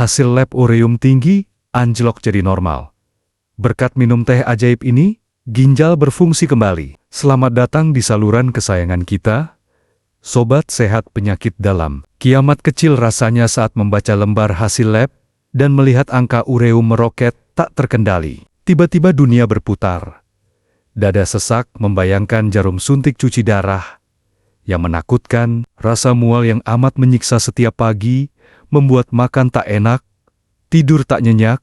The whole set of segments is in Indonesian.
Hasil lab ureum tinggi, anjlok jadi normal. Berkat minum teh ajaib ini, ginjal berfungsi kembali. Selamat datang di saluran kesayangan kita, Sobat Sehat Penyakit Dalam. Kiamat kecil rasanya saat membaca lembar hasil lab dan melihat angka ureum meroket tak terkendali. Tiba-tiba dunia berputar. Dada sesak membayangkan jarum suntik cuci darah. Yang menakutkan, rasa mual yang amat menyiksa setiap pagi, membuat makan tak enak, tidur tak nyenyak,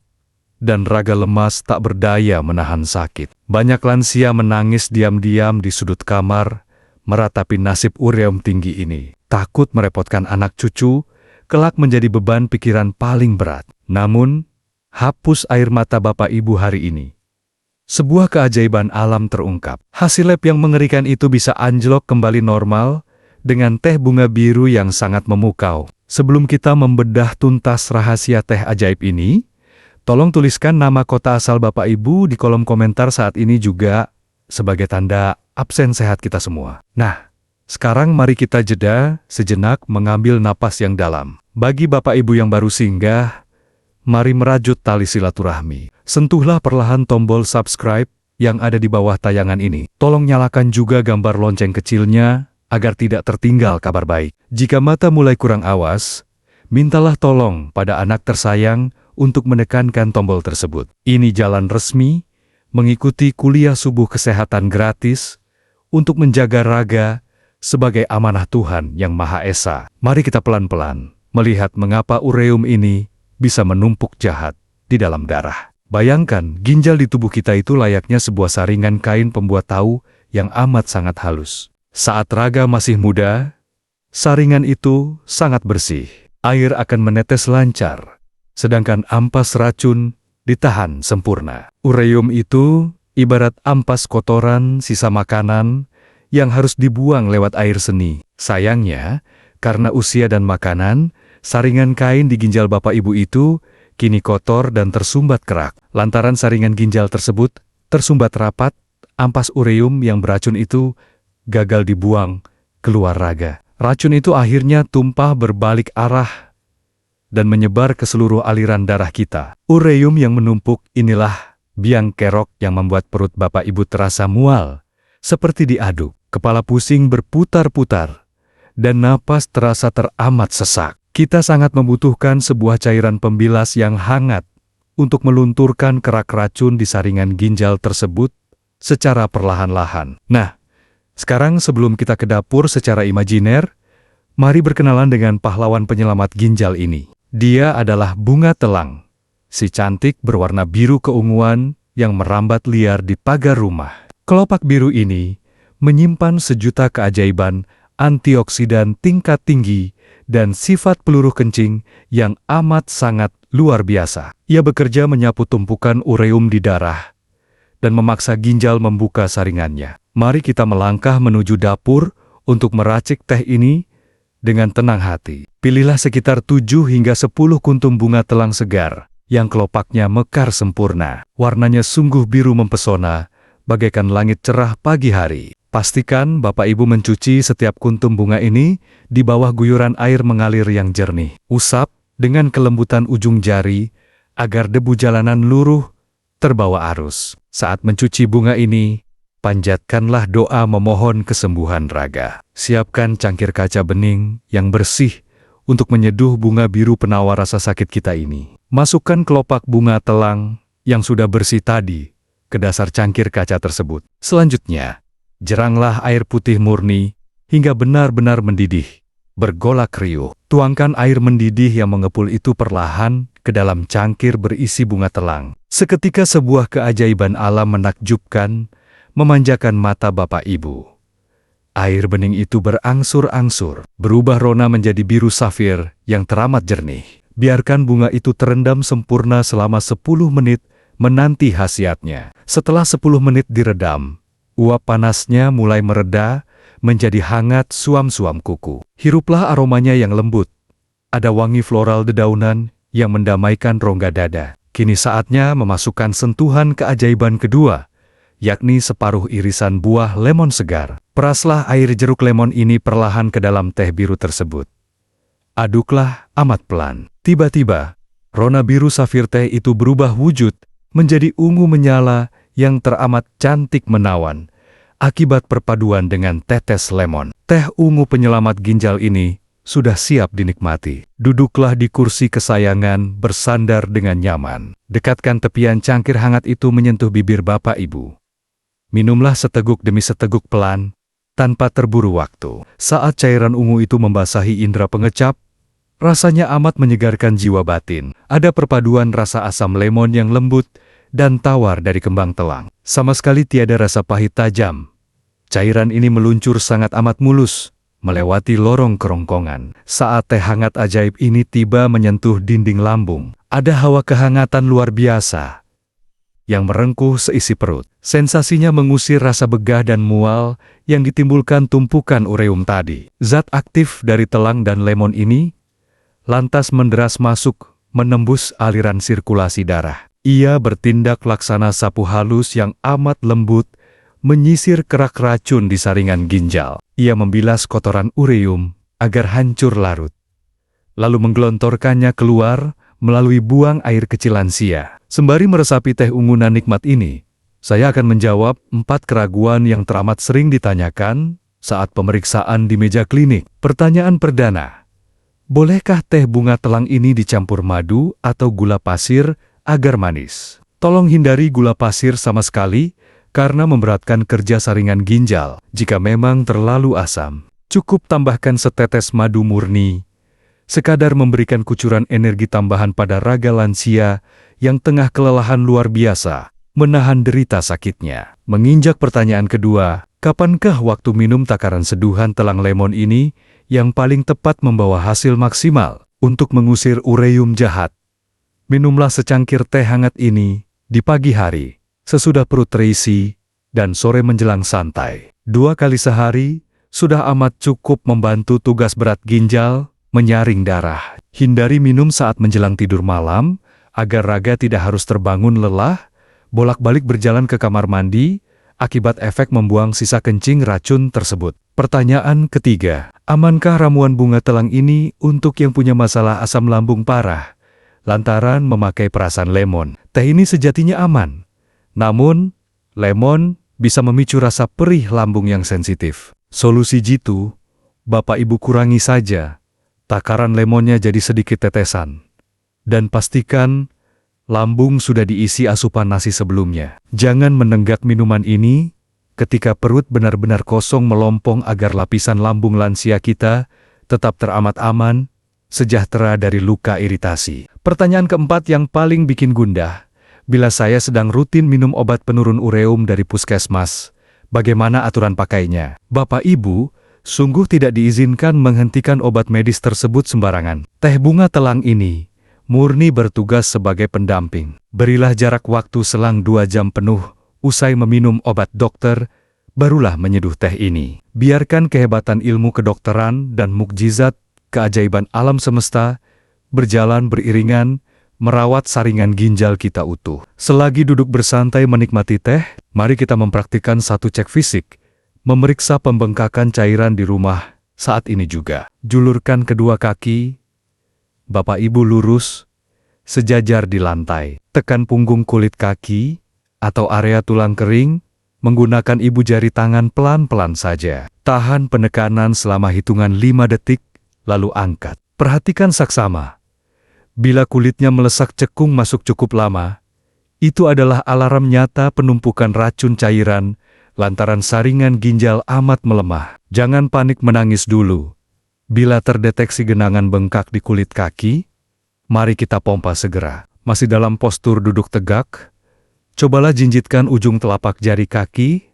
dan raga lemas tak berdaya menahan sakit. Banyak lansia menangis diam-diam di sudut kamar, meratapi nasib ureum tinggi ini. Takut merepotkan anak cucu, kelak menjadi beban pikiran paling berat. Namun, hapus air mata Bapak Ibu hari ini. Sebuah keajaiban alam terungkap. Hasil lab yang mengerikan itu bisa anjlok kembali normal dengan teh bunga biru yang sangat memukau. Sebelum kita membedah tuntas rahasia teh ajaib ini, tolong tuliskan nama kota asal Bapak Ibu di kolom komentar saat ini juga sebagai tanda absen sehat kita semua. Nah, sekarang mari kita jeda sejenak mengambil napas yang dalam. Bagi Bapak Ibu yang baru singgah, mari merajut tali silaturahmi. Sentuhlah perlahan tombol subscribe yang ada di bawah tayangan ini. Tolong nyalakan juga gambar lonceng kecilnya agar tidak tertinggal kabar baik. Jika mata mulai kurang awas, mintalah tolong pada anak tersayang untuk menekankan tombol tersebut. Ini jalan resmi mengikuti kuliah subuh kesehatan gratis untuk menjaga raga sebagai amanah Tuhan yang Maha Esa. Mari kita pelan-pelan melihat mengapa ureum ini bisa menumpuk jahat di dalam darah. Bayangkan, ginjal di tubuh kita itu layaknya sebuah saringan kain pembuat tahu yang amat sangat halus. Saat raga masih muda, saringan itu sangat bersih. Air akan menetes lancar, sedangkan ampas racun ditahan sempurna. Ureum itu ibarat ampas kotoran sisa makanan yang harus dibuang lewat air seni. Sayangnya, karena usia dan makanan, saringan kain di ginjal Bapak Ibu itu kini kotor dan tersumbat kerak. Lantaran saringan ginjal tersebut tersumbat rapat, ampas ureum yang beracun itu gagal dibuang keluar raga. Racun itu akhirnya tumpah berbalik arah dan menyebar ke seluruh aliran darah kita. Ureum yang menumpuk inilah biang kerok yang membuat perut Bapak Ibu terasa mual, seperti diaduk. Kepala pusing berputar-putar, dan napas terasa teramat sesak. Kita sangat membutuhkan sebuah cairan pembilas yang hangat untuk melunturkan kerak racun di saringan ginjal tersebut secara perlahan-lahan. Nah, sekarang sebelum kita ke dapur secara imajiner, mari berkenalan dengan pahlawan penyelamat ginjal ini. Dia adalah bunga telang, si cantik berwarna biru keunguan yang merambat liar di pagar rumah. Kelopak biru ini menyimpan sejuta keajaiban antioksidan tingkat tinggi dan sifat peluruh kencing yang amat sangat luar biasa. Ia bekerja menyapu tumpukan ureum di darah dan memaksa ginjal membuka saringannya. Mari kita melangkah menuju dapur untuk meracik teh ini dengan tenang hati. Pilihlah sekitar 7 hingga 10 kuntum bunga telang segar yang kelopaknya mekar sempurna. Warnanya sungguh biru mempesona, bagaikan langit cerah pagi hari. Pastikan Bapak Ibu mencuci setiap kuntum bunga ini di bawah guyuran air mengalir yang jernih. Usap dengan kelembutan ujung jari agar debu jalanan luruh terbawa arus. Saat mencuci bunga ini, panjatkanlah doa memohon kesembuhan raga. Siapkan cangkir kaca bening yang bersih untuk menyeduh bunga biru penawar rasa sakit kita ini. Masukkan kelopak bunga telang yang sudah bersih tadi ke dasar cangkir kaca tersebut. Selanjutnya, jeranglah air putih murni hingga benar-benar mendidih, bergolak riuh. Tuangkan air mendidih yang mengepul itu perlahan ke dalam cangkir berisi bunga telang. Seketika sebuah keajaiban alam menakjubkan memanjakan mata Bapak Ibu. Air bening itu berangsur-angsur, berubah rona menjadi biru safir yang teramat jernih. Biarkan bunga itu terendam sempurna selama 10 menit menanti khasiatnya. Setelah 10 menit diredam, uap panasnya mulai mereda, menjadi hangat suam-suam kuku. Hiruplah aromanya yang lembut. Ada wangi floral dedaunan yang mendamaikan rongga dada. Kini saatnya memasukkan sentuhan keajaiban kedua, yakni separuh irisan buah lemon segar. Peraslah air jeruk lemon ini perlahan ke dalam teh biru tersebut. Aduklah amat pelan. Tiba-tiba, Rona biru safir teh itu berubah wujud menjadi ungu menyala yang teramat cantik menawan akibat perpaduan dengan tetes lemon. Teh ungu penyelamat ginjal ini sudah siap dinikmati. Duduklah di kursi kesayangan bersandar dengan nyaman. Dekatkan tepian cangkir hangat itu menyentuh bibir Bapak Ibu. Minumlah seteguk demi seteguk pelan, tanpa terburu waktu. Saat cairan ungu itu membasahi indera pengecap, rasanya amat menyegarkan jiwa batin. Ada perpaduan rasa asam lemon yang lembut dan tawar dari kembang telang. Sama sekali tiada rasa pahit tajam. Cairan ini meluncur sangat amat mulus, melewati lorong kerongkongan. Saat teh hangat ajaib ini tiba menyentuh dinding lambung, ada hawa kehangatan luar biasa yang merengkuh seisi perut. Sensasinya mengusir rasa begah dan mual yang ditimbulkan tumpukan ureum tadi. Zat aktif dari telang dan lemon ini lantas menderas masuk, menembus aliran sirkulasi darah. Ia bertindak laksana sapu halus yang amat lembut, menyisir kerak racun di saringan ginjal. Ia membilas kotoran ureum agar hancur larut, lalu menggelontorkannya keluar melalui buang air kecil lansia. Sembari meresapi teh ungunan nikmat ini, saya akan menjawab 4 keraguan yang teramat sering ditanyakan saat pemeriksaan di meja klinik. Pertanyaan perdana, bolehkah teh bunga telang ini dicampur madu atau gula pasir agar manis? Tolong hindari gula pasir sama sekali, karena memberatkan kerja saringan ginjal. Jika memang terlalu asam, cukup tambahkan setetes madu murni, sekadar memberikan kucuran energi tambahan pada raga lansia yang tengah kelelahan luar biasa, menahan derita sakitnya. Menginjak pertanyaan kedua, kapankah waktu minum takaran seduhan telang lemon ini yang paling tepat membawa hasil maksimal untuk mengusir ureum jahat? Minumlah secangkir teh hangat ini di pagi hari, sesudah perut terisi, dan sore menjelang santai. 2 kali sehari sudah amat cukup membantu tugas berat ginjal, menyaring darah. Hindari minum saat menjelang tidur malam, agar raga tidak harus terbangun lelah, bolak-balik berjalan ke kamar mandi, akibat efek membuang sisa kencing racun tersebut. Pertanyaan ketiga, amankah ramuan bunga telang ini untuk yang punya masalah asam lambung parah, lantaran memakai perasan lemon? Teh ini sejatinya aman. Namun, lemon bisa memicu rasa perih lambung yang sensitif. Solusi jitu, Bapak Ibu kurangi saja takaran lemonnya jadi sedikit tetesan. Dan pastikan lambung sudah diisi asupan nasi sebelumnya. Jangan menenggak minuman ini ketika perut benar-benar kosong melompong agar lapisan lambung lansia kita tetap teramat aman, sejahtera dari luka iritasi. Pertanyaan keempat yang paling bikin gundah, bila saya sedang rutin minum obat penurun ureum dari puskesmas, bagaimana aturan pakainya? Bapak Ibu, sungguh tidak diizinkan menghentikan obat medis tersebut sembarangan. Teh bunga telang ini murni bertugas sebagai pendamping. Berilah jarak waktu selang 2 jam penuh, usai meminum obat dokter, barulah menyeduh teh ini. Biarkan kehebatan ilmu kedokteran dan mukjizat, keajaiban alam semesta, berjalan beriringan, merawat saringan ginjal kita utuh. Selagi duduk bersantai menikmati teh, mari kita mempraktikkan satu cek fisik, memeriksa pembengkakan cairan di rumah saat ini juga. Julurkan kedua kaki, Bapak Ibu lurus, sejajar di lantai. Tekan punggung kulit kaki, atau area tulang kering, menggunakan ibu jari tangan pelan-pelan saja. Tahan penekanan selama hitungan 5 detik, lalu angkat. Perhatikan saksama. Bila kulitnya melesak cekung masuk cukup lama, itu adalah alarm nyata penumpukan racun cairan lantaran saringan ginjal amat melemah. Jangan panik menangis dulu. Bila terdeteksi genangan bengkak di kulit kaki, mari kita pompa segera. Masih dalam postur duduk tegak, cobalah jinjitkan ujung telapak jari kaki,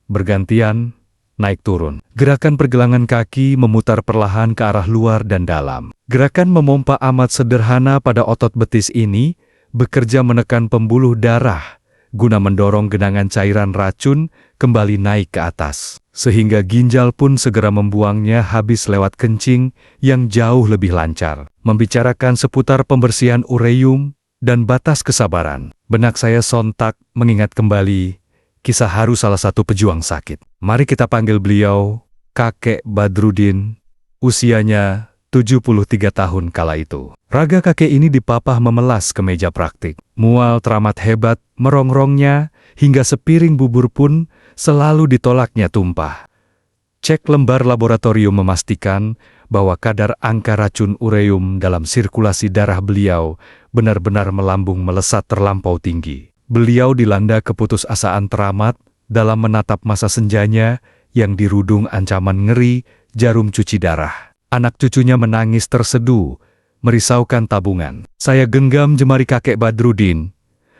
bergantian naik turun. Gerakan pergelangan kaki memutar perlahan ke arah luar dan dalam. Gerakan memompa amat sederhana pada otot betis ini bekerja menekan pembuluh darah guna mendorong genangan cairan racun kembali naik ke atas, sehingga ginjal pun segera membuangnya habis lewat kencing yang jauh lebih lancar. Membicarakan seputar pembersihan ureum dan batas kesabaran, benak saya sontak mengingat kembali kisah haru salah satu pejuang sakit. Mari kita panggil beliau Kakek Badrudin. Usianya 73 tahun kala itu. Raga kakek ini dipapah memelas ke meja praktik. Mual teramat hebat merongrongnya, hingga sepiring bubur pun selalu ditolaknya tumpah. Cek lembar laboratorium memastikan bahwa kadar angka racun ureum dalam sirkulasi darah beliau benar-benar melambung melesat terlampau tinggi. Beliau dilanda keputusasaan teramat dalam menatap masa senjanya yang dirudung ancaman ngeri jarum cuci darah. Anak cucunya menangis terseduh, merisaukan tabungan. Saya genggam jemari kakek Badrudin,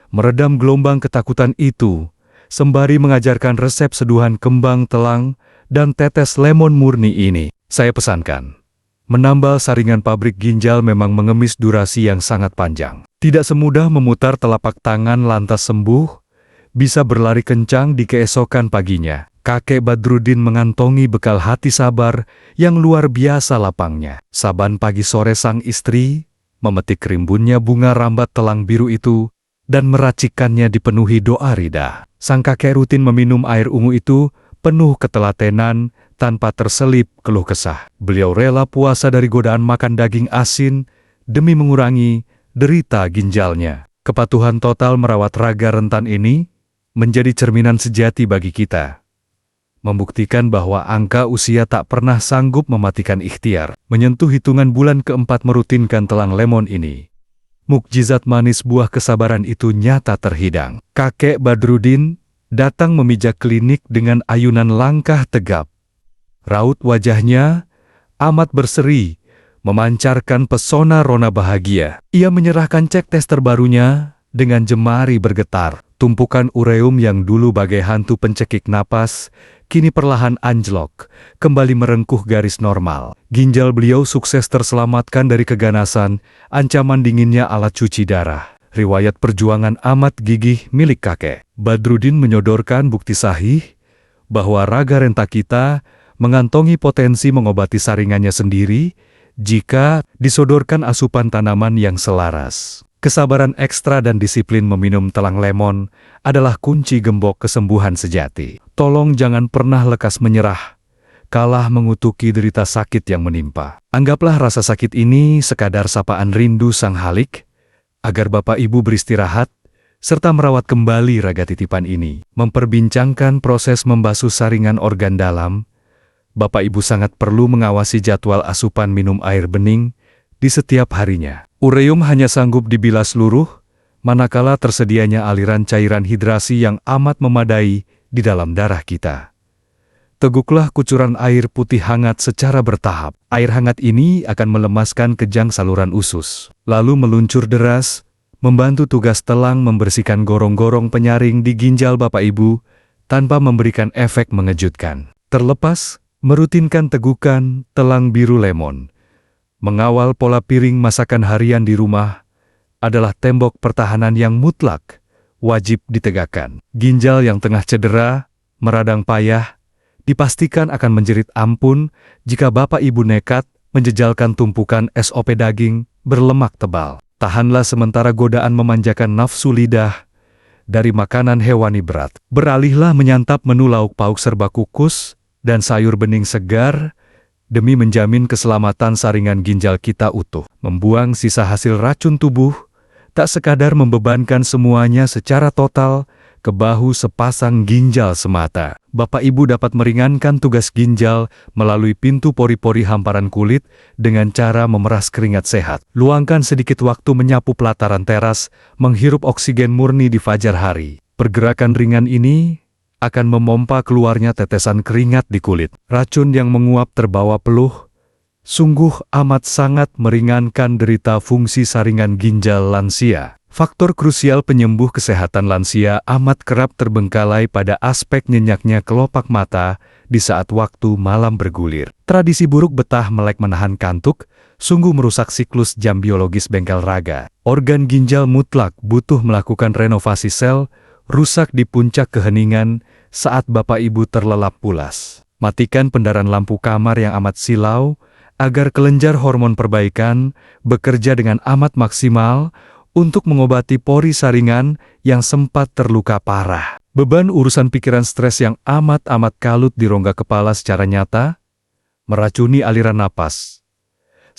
meredam gelombang ketakutan itu, sembari mengajarkan resep seduhan kembang telang dan tetes lemon murni ini. Saya pesankan, menambal saringan pabrik ginjal memang mengemis durasi yang sangat panjang. Tidak semudah memutar telapak tangan lantas sembuh, bisa berlari kencang di keesokan paginya. Kakek Badrudin mengantongi bekal hati sabar yang luar biasa lapangnya. Saban pagi sore sang istri memetik rimbunnya bunga rambat telang biru itu dan meracikannya dipenuhi doa rida. Sang kakek rutin meminum air ungu itu penuh ketelatenan tanpa terselip keluh kesah. Beliau rela puasa dari godaan makan daging asin demi mengurangi derita ginjalnya. Kepatuhan total merawat raga rentan ini menjadi cerminan sejati bagi kita, membuktikan bahwa angka usia tak pernah sanggup mematikan ikhtiar. Menyentuh hitungan bulan keempat merutinkan telang lemon ini, mukjizat manis buah kesabaran itu nyata terhidang. Kakek Badrudin datang memijak klinik dengan ayunan langkah tegap. Raut wajahnya amat berseri, memancarkan pesona rona bahagia. Ia menyerahkan cek tes terbarunya dengan jemari bergetar. Tumpukan ureum yang dulu bagai hantu pencekik napas, kini perlahan anjlok, kembali merengkuh garis normal. Ginjal beliau sukses terselamatkan dari keganasan, ancaman dinginnya alat cuci darah. Riwayat perjuangan amat gigih milik kakek Badrudin menyodorkan bukti sahih bahwa raga renta kita mengantongi potensi mengobati saringannya sendiri jika disodorkan asupan tanaman yang selaras. Kesabaran ekstra dan disiplin meminum telang lemon adalah kunci gembok kesembuhan sejati. Tolong jangan pernah lekas menyerah, kalah mengutuki derita sakit yang menimpa. Anggaplah rasa sakit ini sekadar sapaan rindu sang halik, agar Bapak Ibu beristirahat, serta merawat kembali raga titipan ini. Memperbincangkan proses membasuh saringan organ dalam, Bapak Ibu sangat perlu mengawasi jadwal asupan minum air bening di setiap harinya. Ureum hanya sanggup dibilas luruh, manakala tersedianya aliran cairan hidrasi yang amat memadai di dalam darah kita. Teguklah kucuran air putih hangat secara bertahap. Air hangat ini akan melemaskan kejang saluran usus, lalu meluncur deras, membantu tugas telang membersihkan gorong-gorong penyaring di ginjal Bapak Ibu, tanpa memberikan efek mengejutkan. Terlepas, merutinkan tegukan telang biru lemon. Mengawal pola piring masakan harian di rumah adalah tembok pertahanan yang mutlak, wajib ditegakkan. Ginjal yang tengah cedera, meradang payah, dipastikan akan menjerit ampun jika Bapak Ibu nekat menjejalkan tumpukan SOP daging berlemak tebal. Tahanlah sementara godaan memanjakan nafsu lidah dari makanan hewani berat. Beralihlah menyantap menu lauk pauk serba kukus dan sayur bening segar, demi menjamin keselamatan saringan ginjal kita utuh. Membuang sisa hasil racun tubuh, tak sekadar membebankan semuanya secara total ke bahu sepasang ginjal semata. Bapak Ibu dapat meringankan tugas ginjal melalui pintu pori-pori hamparan kulit dengan cara memeras keringat sehat. Luangkan sedikit waktu menyapu pelataran teras, menghirup oksigen murni di fajar hari. Pergerakan ringan ini akan memompa keluarnya tetesan keringat di kulit. Racun yang menguap terbawa peluh, sungguh amat sangat meringankan derita fungsi saringan ginjal lansia. Faktor krusial penyembuh kesehatan lansia amat kerap terbengkalai pada aspek nyenyaknya kelopak mata di saat waktu malam bergulir. Tradisi buruk betah melek menahan kantuk, sungguh merusak siklus jam biologis bengkel raga. Organ ginjal mutlak butuh melakukan renovasi sel, rusak di puncak keheningan saat Bapak Ibu terlelap pulas. Matikan pendaran lampu kamar yang amat silau, agar kelenjar hormon perbaikan bekerja dengan amat maksimal untuk mengobati pori saringan yang sempat terluka parah. Beban urusan pikiran stres yang amat kalut di rongga kepala secara nyata, meracuni aliran napas,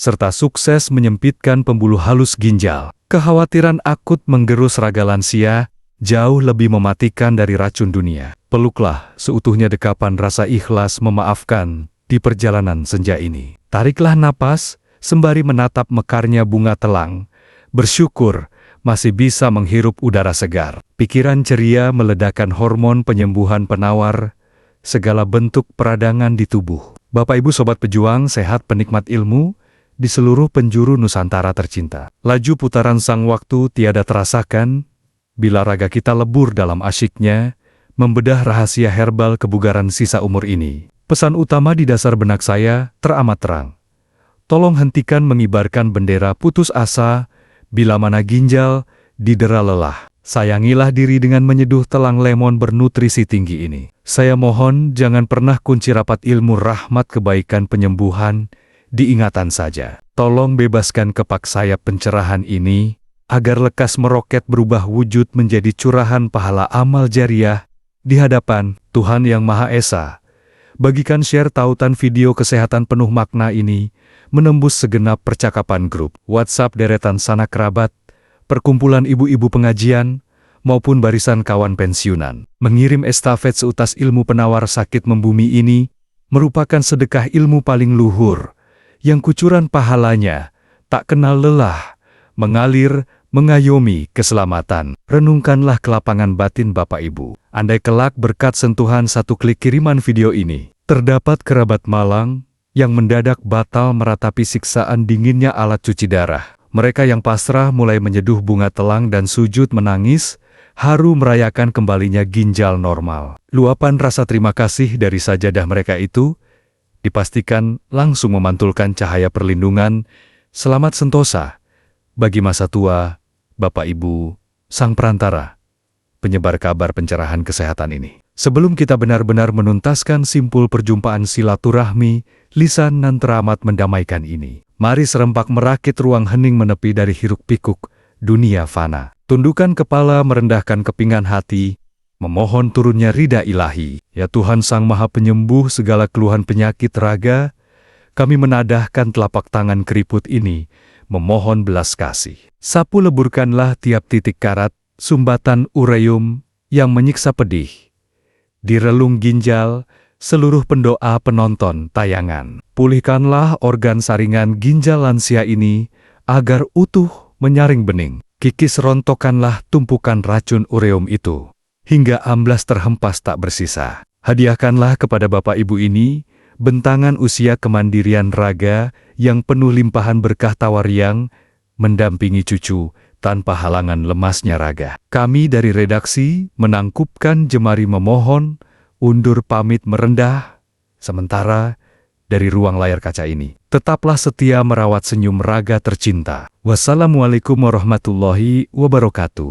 serta sukses menyempitkan pembuluh halus ginjal. Kekhawatiran akut menggerus raga lansia jauh lebih mematikan dari racun dunia. Peluklah seutuhnya dekapan rasa ikhlas memaafkan di perjalanan senja ini. Tariklah napas sembari menatap mekarnya bunga telang, bersyukur masih bisa menghirup udara segar. Pikiran ceria meledakkan hormon penyembuhan penawar segala bentuk peradangan di tubuh. Bapak Ibu Sobat Pejuang sehat penikmat ilmu di seluruh penjuru Nusantara tercinta. Laju putaran sang waktu tiada terasakan bila raga kita lebur dalam asyiknya membedah rahasia herbal kebugaran sisa umur ini. Pesan utama di dasar benak saya teramat terang. Tolong hentikan mengibarkan bendera putus asa bila mana ginjal didera lelah. Sayangilah diri dengan menyeduh telang lemon bernutrisi tinggi ini. Saya mohon jangan pernah kunci rapat ilmu rahmat kebaikan penyembuhan di ingatan saja. Tolong bebaskan kepak sayap pencerahan ini agar lekas meroket berubah wujud menjadi curahan pahala amal jariah di hadapan Tuhan Yang Maha Esa. Bagikan share tautan video kesehatan penuh makna ini menembus segenap percakapan grup WhatsApp deretan sanak kerabat, perkumpulan ibu-ibu pengajian, maupun barisan kawan pensiunan. Mengirim estafet seutas ilmu penawar sakit membumi ini merupakan sedekah ilmu paling luhur, yang kucuran pahalanya tak kenal lelah, mengalir, mengayomi keselamatan. Renungkanlah kelapangan batin Bapak Ibu. Andai kelak berkat sentuhan satu klik kiriman video ini, terdapat kerabat malang yang mendadak batal meratapi siksaan dinginnya alat cuci darah. Mereka yang pasrah mulai menyeduh bunga telang dan sujud menangis, haru merayakan kembalinya ginjal normal. Luapan rasa terima kasih dari sajadah mereka itu dipastikan langsung memantulkan cahaya perlindungan, selamat sentosa bagi masa tua, Bapak Ibu, Sang Perantara, penyebar kabar pencerahan kesehatan ini. Sebelum kita benar-benar menuntaskan simpul perjumpaan silaturahmi, lisan nan teramat mendamaikan ini, mari serempak merakit ruang hening menepi dari hiruk-pikuk dunia fana. Tundukkan kepala merendahkan kepingan hati, memohon turunnya ridha ilahi. Ya Tuhan Sang Maha Penyembuh segala keluhan penyakit raga, kami menadahkan telapak tangan keriput ini, memohon belas kasih. Sapu leburkanlah tiap titik karat, sumbatan ureum yang menyiksa pedih. Di relung ginjal, seluruh pendoa penonton tayangan. Pulihkanlah organ saringan ginjal lansia ini, agar utuh menyaring bening. Kikis rontokanlah tumpukan racun ureum itu, hingga amblas terhempas tak bersisa. Hadiahkanlah kepada Bapak Ibu ini, bentangan usia kemandirian raga yang penuh limpahan berkah tawariang, mendampingi cucu tanpa halangan lemasnya raga. Kami dari redaksi menangkupkan jemari memohon, undur pamit merendah, sementara dari ruang layar kaca ini, tetaplah setia merawat senyum raga tercinta. Wassalamualaikum warahmatullahi wabarakatuh.